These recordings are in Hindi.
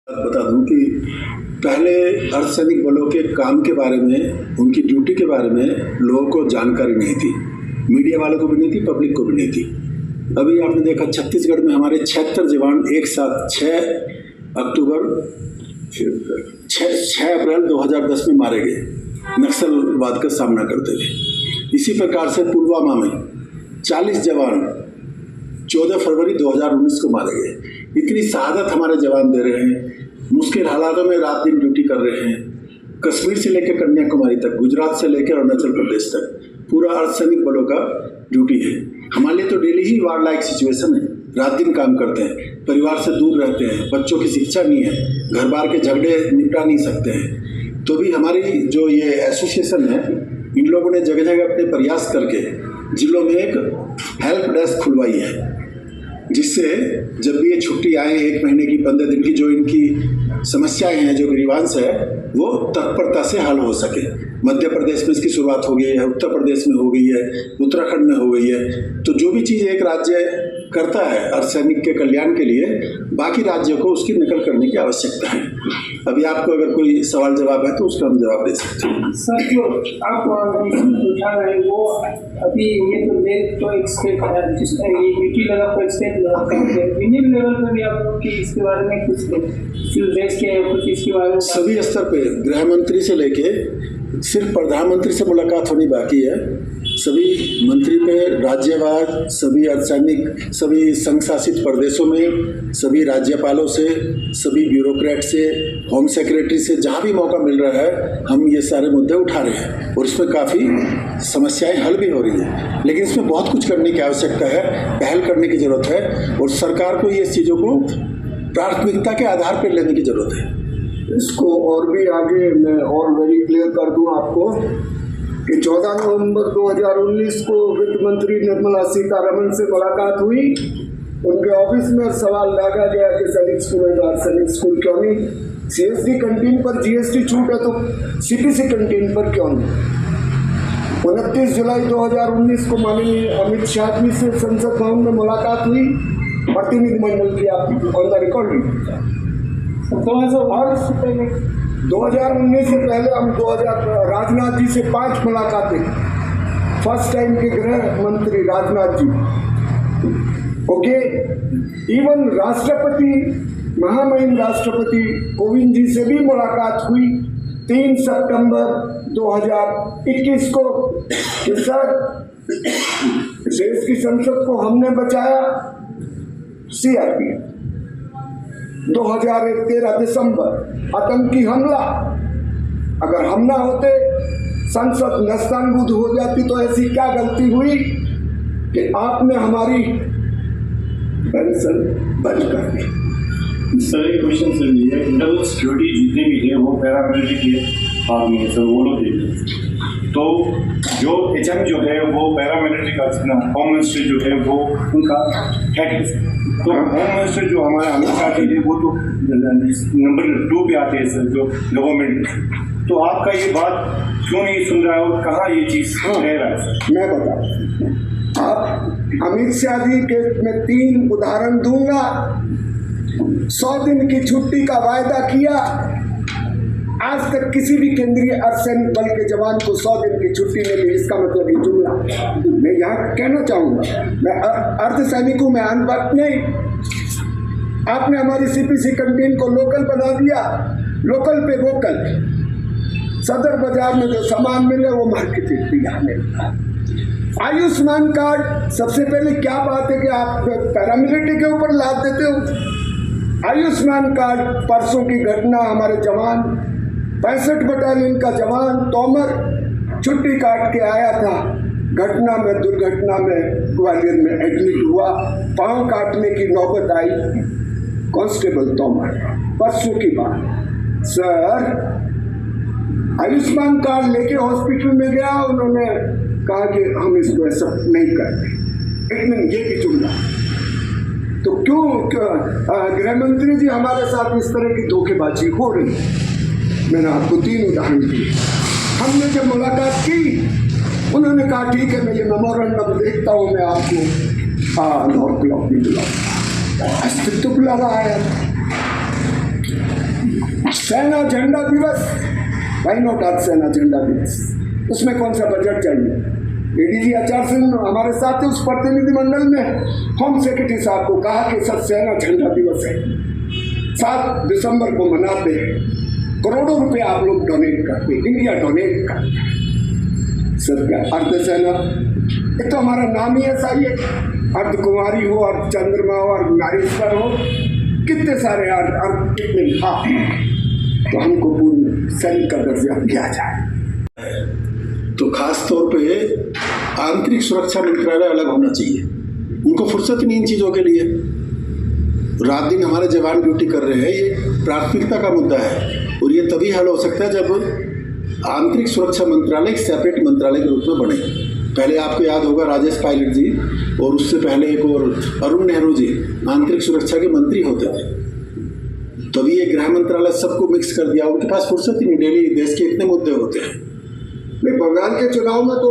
बता दूं कि पहले अर्धसैनिक बलों के काम के बारे में, उनकी ड्यूटी के बारे में लोगों को जानकारी नहीं थी, मीडिया वालों को भी नहीं थी, पब्लिक को भी नहीं थी। अभी आपने देखा छत्तीसगढ़ में हमारे 76 जवान एक साथ 6 अप्रैल 2010 में मारे गए, नक्सलवाद का सामना करते हुए। इसी प्रकार से पुलवामा में 40 जवान 14 फरवरी 2019 को मारे गए। इतनी शहादत हमारे जवान दे रहे हैं, मुश्किल हालातों में रात दिन ड्यूटी कर रहे हैं। कश्मीर से लेकर कन्याकुमारी तक, गुजरात से लेकर अरुणाचल प्रदेश तक पूरा अर्धसैनिक बलों का ड्यूटी है। हमारे लिए तो डेली ही वार लाइक सिचुएशन है, रात दिन काम करते हैं, परिवार से दूर रहते हैं, बच्चों की शिक्षा नहीं है, घर बार के झगड़े निपटा नहीं सकते हैं। तो भी हमारी जो ये एसोसिएशन है, इन लोगों ने जगह जगह अपने प्रयास करके जिलों में एक हेल्प डेस्क खुलवाई है, जिससे जब भी ये छुट्टी आए 1 महीने की 15 दिन की, जो इनकी समस्याएं हैं, जो ग्रीवांस है, वो तत्परता से हल हो सके। मध्य प्रदेश में इसकी शुरुआत हो गई है, उत्तर प्रदेश में हो गई है, उत्तराखंड में हो गई है। तो जो भी चीज़ एक राज्य करता है अर्धसैनिक के कल्याण के लिए, बाकी राज्यों को उसकी नकल करने की आवश्यकता है। अभी आपको अगर कोई सवाल जवाब है तो उसका हम जवाब दे सकते हैं। सर, जो आप उठा रहे हैं वो अभी ये तो देश तो एक स्टेट है, जिसमें ये यूटी लेवल पर स्टेट लेवल पर यूनियन लेवल पर भी आप लोग की इसके बारे में कुछ देश के कुछ इसके बारे में सभी स्तर पे गृह मंत्री से लेके सिर्फ प्रधानमंत्री से मुलाकात होनी बाकी है। सभी मंत्री पे राज्यवार, सभी अर्धसैनिक, सभी संघ शासित प्रदेशों में, सभी राज्यपालों से, सभी ब्यूरोक्रेट से, होम सेक्रेटरी से, जहाँ भी मौका मिल रहा है हम ये सारे मुद्दे उठा रहे हैं और इसमें काफ़ी समस्याएं हल भी हो रही है। लेकिन इसमें बहुत कुछ करने की आवश्यकता है, पहल करने की ज़रूरत है और सरकार को ये चीज़ों को प्राथमिकता के आधार पर लेने की ज़रूरत है। इसको और भी आगे मैं और वेरी क्लियर कर दूं आपको कि 14 नवंबर 2019 को वित्त मंत्री निर्मला सीतारमण से मुलाकात हुई। उनके ऑफिस में सवाल लाया गया कि सैनिक स्कूल है, सैनिक स्कूल क्यों नहीं? CSD कैंटीन पर GST छूट है तो CPC कैंटीन पर क्यों नहीं? 29 जुलाई 2019 को माननीय अमित शाह जी से संसद भवन में मुलाकात हुई, प्रतिनिधिमंडल की आप ऑन द रिकॉर्ड। 2019 से पहले हम 2000 राजनाथ जी से 5 मुलाकातें, फर्स्ट टाइम के गृह मंत्री राजनाथ जी, ओके। इवन राष्ट्रपति, महामहिम राष्ट्रपति कोविंद जी से भी मुलाकात हुई 3 सितंबर 2021 को कि सर देश की संसद को हमने बचाया। CRPF 2013 दिसंबर आतंकी हमला, अगर हम ना होते संसद नस्तानबूद हो जाती तो ऐसी क्या गलती हुई कि आपने हमारी पेंशन बंद कर दी? सर ये क्वेश्चन सर ये है, इंटरनल सिक्योरिटी जितने भी है वो पैरामिलिट्री आर्मी है सर, वो लोग देते। तो जो HM जो है वो पैरामिलिट्री का होम मिनिस्टर जो है वो उनका हेड है। तो होम मिनिस्टर जो हमारा अमित शाह जी है वो तो नंबर 2 पे आते हैं सर, जो गवर्नमेंट। तो आपका ये बात क्यों नहीं सुन रहा है और कहाँ ये चीज़ रह रहा है सर? मैं बता, आप अमित शाह जी के मैं 3 उदाहरण दूंगा। 100 दिन की छुट्टी का वायदा किया, आज तक किसी भी केंद्रीय अर्धसैनिक बल के जवान को 100 दिन की छुट्टी नहीं दी। इसका मतलब ये जुमला मैं यहाँ कहना चाहूँगा, मैं अर्धसैनिक हूँ, मैं अनपढ़ नहीं। आपने हमारी CPC कैंटीन को लोकल बना दिया, लोकल पे वोकल। सदर बाजार में जो सामान मिले वो मार्केटिंग भी आने लगा। आयुष्मान कार्ड, सबसे पहले क्या बात है कि आप पैरामिलिट्री के ऊपर लाद देते हो। आयुष्मान कार्ड, परसों की घटना, हमारे जवान 65 बटालियन का जवान तोमर छुट्टी काट के आया था, घटना में, दुर्घटना में ग्वालियर में एडमिट हुआ, पांव काटने की नौबत आई। कांस्टेबल तोमर, परसों की बात। सर आयुष्मान कार्ड लेके हॉस्पिटल में गया, उन्होंने कहा कि हम इसको एक्सेप्ट नहीं करते। एक मिनट, ये भी जुमला। तो क्यों गृह मंत्री जी हमारे साथ इस तरह की धोखेबाजी हो रही है? मैंने आपको 3 उदाहरण दिए। हमने जब मुलाकात की, उन्होंने कहा ठीक है मैं ये मेमोरेंडम देखता हूँ, मैं आपको 9 o'clock भी बुलाऊंगा। अस्तित्व बुला रहा है। सेना झंडा दिवस, भाई नोट आज सेना झंडा दिवस, उसमें कौन सा बजट चाहिए? एडीजी आचार सिंह हमारे साथ उस प्रतिनिधिमंडल में होम सेक्रेटरी साहब को कहा कि सर सेना झंडा दिवस है, 7 दिसंबर को मनाते हैं, करोड़ों रुपए आप लोग डोनेट करते, इंडिया डोनेट करते। सर क्या अर्धसेना, एक तो हमारा नाम ही ऐसा ही है, अर्धकुमारी हो, अर्ध चंद्रमा हो, अर्ध नारीश्वर हो, कितने सारे अर्ध कितने भाग, तो हमको पूर्ण सैनिक का दर्जा दिया जाए। तो खास तौर पे आंतरिक सुरक्षा मंत्रालय अलग होना चाहिए, उनको फुर्सत नहीं इन चीज़ों के लिए। रात दिन हमारे जवान ड्यूटी कर रहे हैं, ये प्राथमिकता का मुद्दा है और ये तभी हल हो सकता है जब आंतरिक सुरक्षा मंत्रालय एक सेपरेट मंत्रालय के रूप में बने। पहले आपको याद होगा राजेश पायलट जी और उससे पहले एक और अरुण नेहरू जी आंतरिक सुरक्षा के मंत्री होते थे, तभी ये गृह मंत्रालय सबको मिक्स कर दिया। उनके पास फुर्सत ही नहीं, डेली देश के इतने मुद्दे होते हैं। नहीं, बंगाल के चुनाव में तो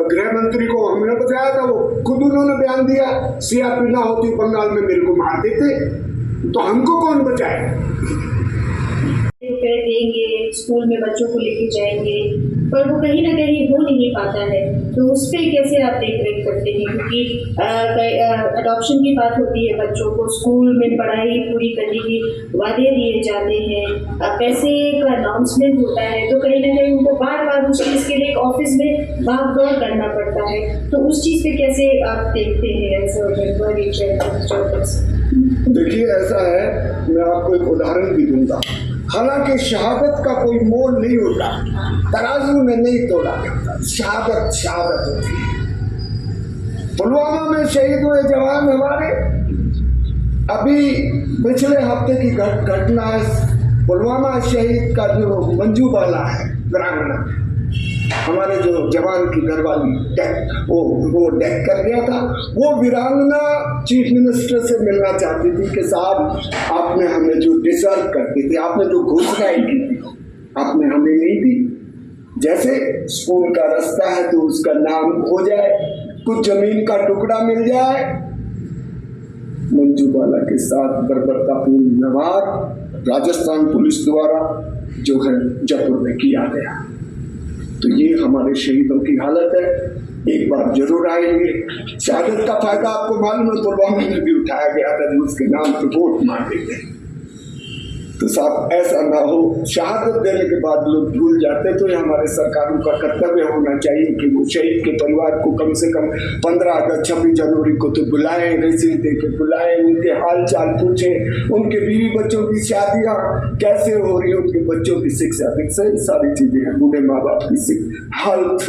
गृह मंत्री को हमने बचाया था, वो खुद उन्होंने बयान दिया सीआरपी ना होती बंगाल में मेरे को मार देते, तो हमको कौन बचाए? रुपए देंगे, स्कूल में बच्चों को लेके जाएंगे, पर वो कहीं ना कहीं हो नहीं पाता है। तो उस पर कैसे आप देख रेख करते हैं? क्योंकि अडॉप्शन की बात होती है, बच्चों को स्कूल में पढ़ाई पूरी करने की वादे दिए जाते हैं, पैसे का अनाउंसमेंट होता है, तो कहीं ना कहीं उनको बार बार उस चीज़ के लिए ऑफिस में भाग दौड़ करना पड़ता है। तो उस चीज़ पे कैसे आप देखते हैं? देखिए ऐसा है, मैं आपको एक उदाहरण भी दूंगा। हालांकि शहादत का कोई मोल नहीं होता, तराजू में नहीं तोड़ा जाता, शहादत शहादत होती है। पुलवामा में शहीद हुए जवान हमारे, अभी पिछले हफ्ते की घटना है, पुलवामा शहीद का जो मंजू बाला है वीरांगना, हमारे जो जवान की घरवाली वो डेथ कर गया था। वो वीरांगना चीफ मिनिस्टर से मिलना चाहती थी कि साहब आपने हमें जो डिजर्व करती थी, आपने जो घोषणाएं की थी, आपने हमें नहीं दी। जैसे स्कूल का रास्ता है तो उसका नाम हो जाए, कुछ जमीन का टुकड़ा मिल जाए। मंजू बाला के साथ बर्बरतापूर्ण व्यवहार राजस्थान पुलिस द्वारा जो है जयपुर में किया गया। तो ये हमारे शहीदों की हालत है, एक बार जरूर आएंगे। शहादत का फायदा आपको मालूम है, पुलवामा में भी उठाया गया था, उसके नाम पे वोट मांगे गए। तो साहब ऐसा ना हो, शहादत देने के बाद लोग भूल जाते, तो ये हमारे सरकारों का कर्तव्य होना चाहिए कि वो शहीद के परिवार को कम से कम 15 अगस्त 26 जनवरी को तो बुलाएं, रसीद दे के बुलाएं, उनके हाल चाल पूछें, उनके बीवी बच्चों की शादियाँ कैसे हो रही है, उनके बच्चों की शिक्षा, सारी चीजें हैं, बूढ़े माँ बाप की हेल्थ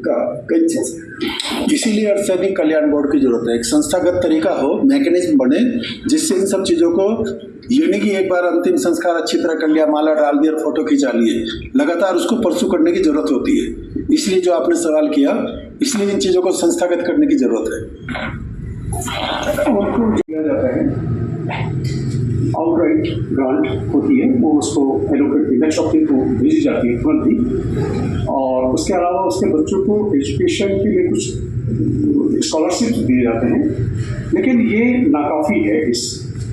का कई चीज। इसीलिए अर्धसैनिक कल्याण बोर्ड की जरूरत है, एक संस्थागत तरीका हो, मैकेनिज्म बने जिससे इन सब चीज़ों को यूनि की एक बार अंतिम संस्कार अच्छी तरह कर लिया, माला डाल दी और फोटो खिंचा लिए, लगातार उसको परसू करने की जरूरत होती है। इसलिए जो आपने सवाल किया, इसलिए इन चीज़ों को संस्थागत करने की जरूरत है। किया जाता है, आउटराइट ग्रांट होती है, वो उसको एलोकेट नेक्स्ट ऑफ को भेजी जाती है तुरंत ही। और उसके अलावा उसके बच्चों को एजुकेशन के लिए कुछ स्कॉलरशिप दिए जाते हैं, लेकिन ये नाकाफ़ी है, इस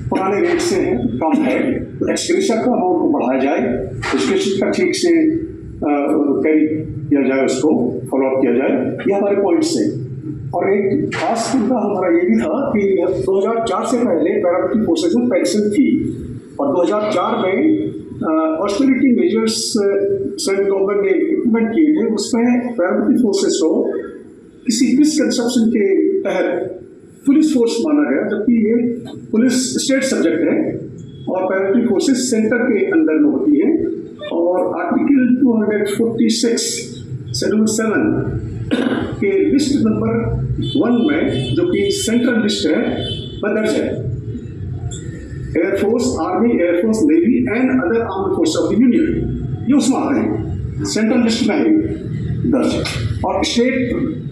पुराने रेट से है, कम है। तो एजुकेशन का अमाउंट को बढ़ाया जाए, एजुकेशन का ठीक से कैरी किया जाए, उसको फॉलोअप किया जाए, ये हमारे पॉइंट्स हैं। और एक खास मुद्दा हमारा ये भी था कि 2004 से पहले पैरामिलिट्री फोर्सेज में पेंशन थी, और 2004 में ऑस्टेरिटी मेजर्स सेंट्रल गवर्नमेंट ने इम्प्लीमेंट किए थे, उसमें पैरामिलिट्री फोर्सेज को किसी मिसकंसेप्शन के तहत पुलिस फोर्स माना गया, जबकि ये पुलिस स्टेट सब्जेक्ट है और पैरामिलिट्री फोर्सेज सेंटर के अंदर में होती है। और आर्टिकल 246 शेड्यूल 7 के लिस्ट नंबर 1 में, जो कि सेंट्रल लिस्ट है, दर्ज है air force, army, air force, navy and other armed force of the union, ये उसमें आते हैं, सेंट्रल लिस्ट में है दर्ज है। और स्टेट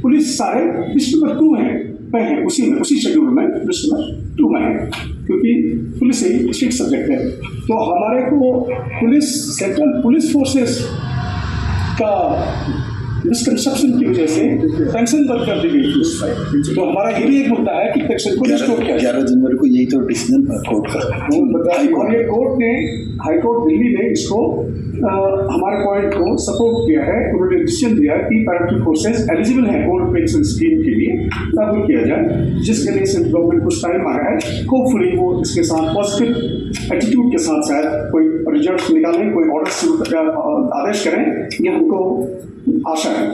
पुलिस सारे लिस्ट नंबर 2 है, उसी शेड्यूल में लिस्ट नंबर 2 में है, क्योंकि पुलिस एक स्टेट सब्जेक्ट है। तो हमारे को पुलिस, सेंट्रल पुलिस फोर्सेस का मिसकंसेप्शन की वजह से पेंशन बंद कर दी गई थी उस टाइम। तो हमारा ये भी एक मुद्दा है कि पेंशन को रिस्टोर किया जाए। 11 जनवरी को यही तो डिसीजन कोर्ट का और ये हाईकोर्ट दिल्ली ने इसको हमारे पॉइंट को सपोर्ट किया है। उन्होंने डिसीजन दिया कि पैरेंटल फोर्सेस एलिजिबल हैं ओल्ड पेंशन स्कीम के लिए, तब वो किया जाए, जिसके लिए सिर्फ गवर्नमेंट कुछ टाइम आ रहा है। होपफुली वो इसके साथ पॉजिटिव एटीट्यूड के साथ शायद कोई रिजल्ट निकालें, कोई ऑर्डर आदेश करें, ये हमको आशा है।